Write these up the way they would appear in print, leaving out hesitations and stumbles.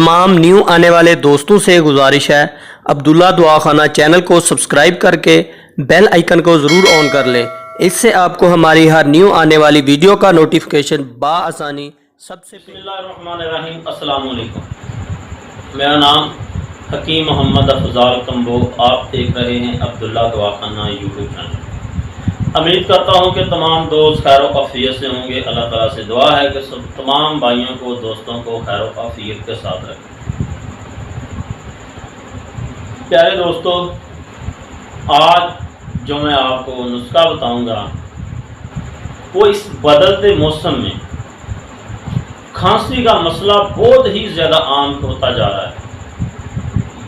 तमाम न्यू आने वाले दोस्तों से गुजारिश है अब्दुल्ला दुआखाना चैनल को सब्सक्राइब करके बेल आइकन को ज़रूर ऑन कर लें। इससे आपको हमारी हर न्यू आने वाली वीडियो का नोटिफिकेशन बाआसानी सबसे बिस्मिल्लाहिर्रहमानिर्रहीम। अस्सलाम वालेकुम। मेरा नाम हकीम मोहम्मद अफजाल कम्बो। आप देख रहे हैं अब्दुल्ला दुआखाना यूट्यूब चैनल। उम्मीद करता हूं कि तमाम दोस्त खैर व आफियत से होंगे। अल्लाह ताला से दुआ है कि सब तमाम भाइयों को दोस्तों को खैर व आफियत के साथ रखें। प्यारे दोस्तों, आज जो मैं आपको नुस्खा बताऊंगा वो इस बदलते मौसम में खांसी का मसला बहुत ही ज़्यादा आम होता जा रहा है।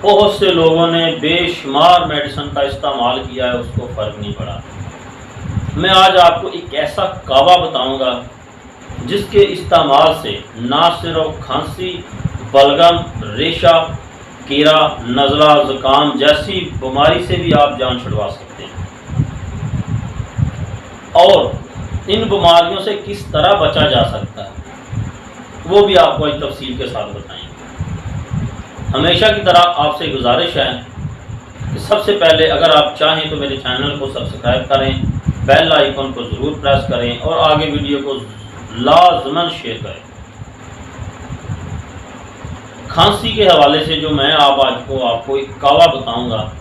बहुत से लोगों ने बेशुमार मेडिसिन का इस्तेमाल किया है, उसको फ़र्क नहीं पड़ा। मैं आज आपको एक ऐसा कावा बताऊंगा जिसके इस्तेमाल से ना सिर्फ खांसी, बलगम, रेशा, कीड़ा, नज़ला, ज़ुकाम जैसी बीमारी से भी आप जान छुड़वा सकते हैं और इन बीमारियों से किस तरह बचा जा सकता है वो भी आपको आज तफसील के साथ बताएंगे। हमेशा की तरह आपसे गुजारिश है कि सबसे पहले अगर आप चाहें तो मेरे चैनल को सब्सक्राइब करें, बेल आइकन को ज़रूर प्रेस करें और आगे वीडियो को लाजमन शेयर करें। खांसी के हवाले से जो मैं आपको एक कावा बताऊंगा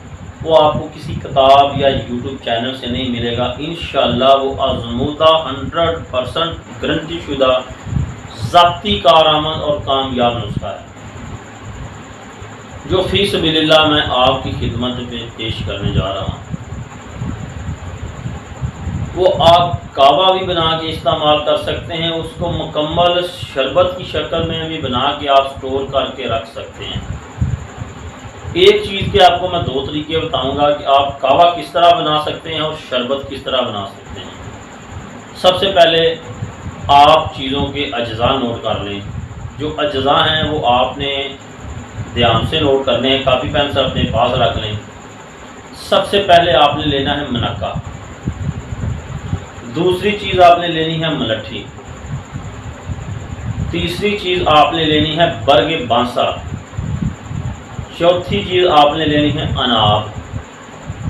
वो आपको किसी किताब या यूट्यूब चैनल से नहीं मिलेगा। इंशाअल्लाह वो आज़मूदा 100% गारंटी शुदा ज़ाती कारआमद और कामयाब नुस्खा है जो फी सबिलिल्लाह मैं आपकी खिदमत में पेश करने जा रहा हूँ। वो आप कावा भी बना के इस्तेमाल कर सकते हैं, उसको मुकम्मल शरबत की शक्ल में भी बना के आप स्टोर करके रख सकते हैं। एक चीज़ के आपको मैं दो तरीके बताऊंगा कि आप कावा किस तरह बना सकते हैं और शरबत किस तरह बना सकते हैं। सबसे पहले आप चीज़ों के अज्जा नोट कर लें। जो अज्जा हैं वो आपने ध्यान से नोट करने हैं, कापी पेन से अपने पास रख लें। सबसे पहले आपने लेना है मनक्का, दूसरी चीज़ आपने लेनी है मलट्ठी, तीसरी चीज़ आपने लेनी है बरगे बांसा, चौथी चीज़ आपने लेनी है अनाब,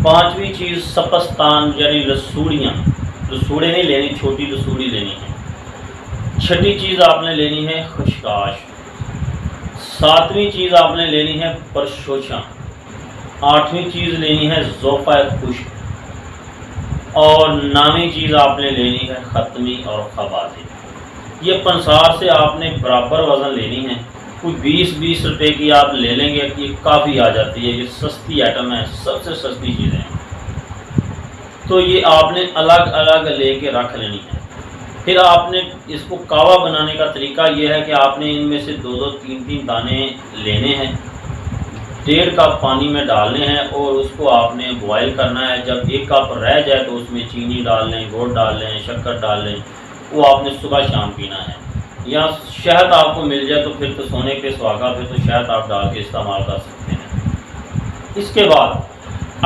पांचवी चीज़ सपस्तान यानी लसूड़ियाँ, लसूड़े नहीं लेनी, छोटी लसूड़ी लेनी है, छठी चीज़ आपने लेनी है खुशकाश, सातवीं चीज़ आपने लेनी है परशोशा, आठवीं चीज़ लेनी है ज़ोफ़ा खुश्क और नौवीं चीज़ आपने लेनी है ख़त्मी और खबाजी। ये पंसार से आपने बराबर वज़न लेनी है। कोई 20-20 रुपए की आप ले लेंगे कि ये काफ़ी आ जाती है। ये सस्ती आइटम है, सबसे सस्ती चीज़ें हैं, तो ये आपने अलग अलग लेके रख लेनी है। फिर आपने इसको कावा बनाने का तरीका ये है कि आपने इनमें से 2-2, 3-3 दाने लेने हैं, 1.5 कप पानी में डालने हैं और उसको आपने बॉयल करना है। जब 1 कप रह जाए तो उसमें चीनी डाल लें, गुड़ डाल लें, शक्कर डाल लें। वो आपने सुबह शाम पीना है। या शहद आपको मिल जाए तो फिर तो सोने पे सुहागा, फिर तो शहद आप डाल के इस्तेमाल कर सकते हैं। इसके बाद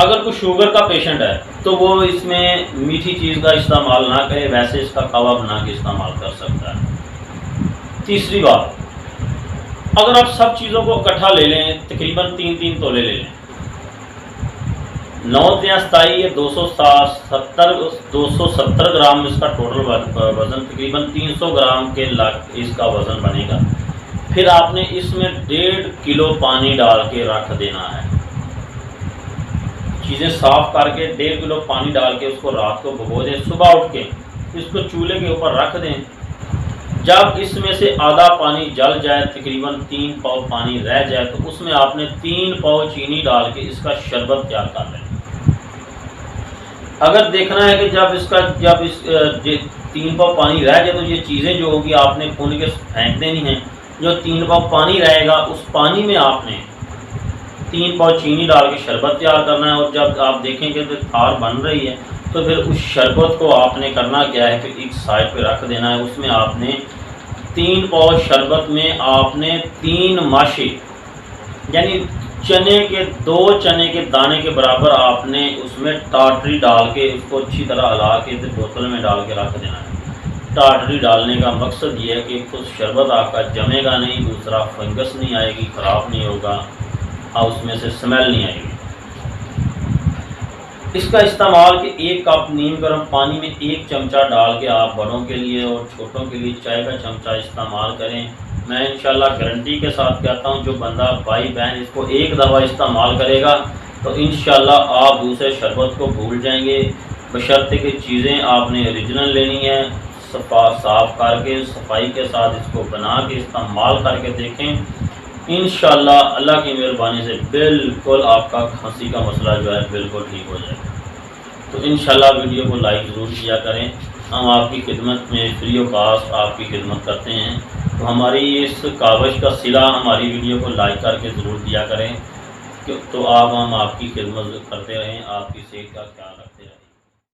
अगर कोई शुगर का पेशेंट है तो वो इसमें मीठी चीज़ का इस्तेमाल ना करे, वैसे इसका कावा बना के इस्तेमाल कर सकता है। तीसरी बात, अगर आप सब चीज़ों को इकट्ठा ले लें, तकरीबन 3-3 तोले ले लें, 9-3 ये 270 ग्राम इसका टोटल वज़न, तकरीबन 300 ग्राम के लग इसका वज़न बनेगा। फिर आपने इसमें 1.5 किलो पानी डाल के रख देना है। चीज़ें साफ़ करके 1.5 किलो पानी डाल के उसको रात को भिगो दें, सुबह उठ के इसको चूल्हे के ऊपर रख दें। जब इसमें से आधा पानी जल जाए, तकरीबन 3 पाव पानी रह जाए, तो उसमें आपने 3 पाव चीनी डाल के इसका शरबत तैयार कर लें। अगर देखना है कि जब इस 3 पाव पानी रह जाए तो ये चीज़ें जो होगी आपने भून के फेंक देनी है। जो 3 पाव पानी रहेगा उस पानी में आपने 3 पाव चीनी डाल के शरबत तैयार करना है। और जब आप देखेंगे तो थार बन रही है तो फिर उस शरबत को आपने करना क्या है कि एक साइड पे रख देना है। उसमें आपने 3 पाव शरबत में आपने 3 माशे यानी दो चने के दाने के बराबर आपने उसमें टाटरी डाल के उसको अच्छी तरह हिला के बोतल में डाल के रख देना है। ٹاٹری ڈالنے کا مقصد یہ ہے کہ خود شربت آپ کا جمے گا نہیں، دوسرا فنگس نہیں آئے گی، خراب نہیں ہوگا اور اس میں سے اسمیل نہیں آئے گی۔ اس کا استعمال کہ 1 کپ نیم گرم پانی میں 1 چمچہ ڈال کے آپ بڑوں کے لیے اور چھوٹوں کے لیے چائے کا چمچہ استعمال کریں۔ میں انشاءاللہ گارنٹی کے ساتھ کہتا ہوں جو بندہ بھائی بہن اس کو 1 دفعہ استعمال کرے گا تو انشاءاللہ آپ دوسرے شربت کو بھول جائیں گے، بشرطے کہ چیزیں آپ نے اوریجنل لینی ہے، صاف کر کے صفائی کے ساتھ اس کو بنا کے استعمال کر کے دیکھیں، انشاءاللہ اللہ کی مہربانی سے بالکل آپ کا کھانسی کا مسئلہ جو ہے بالکل ٹھیک ہو جائے گا۔ تو انشاءاللہ ویڈیو کو لائک ضرور کیا کریں، ہم آپ کی خدمت میں فری آف کاسٹ آپ کی خدمت کرتے ہیں، تو ہماری اس کاوش کا صلہ ہماری ویڈیو کو لائک کر کے ضرور دیا کریں، تو ہم آپ کی خدمت کرتے رہیں، آپ کی صحت کا خیال رکھیں۔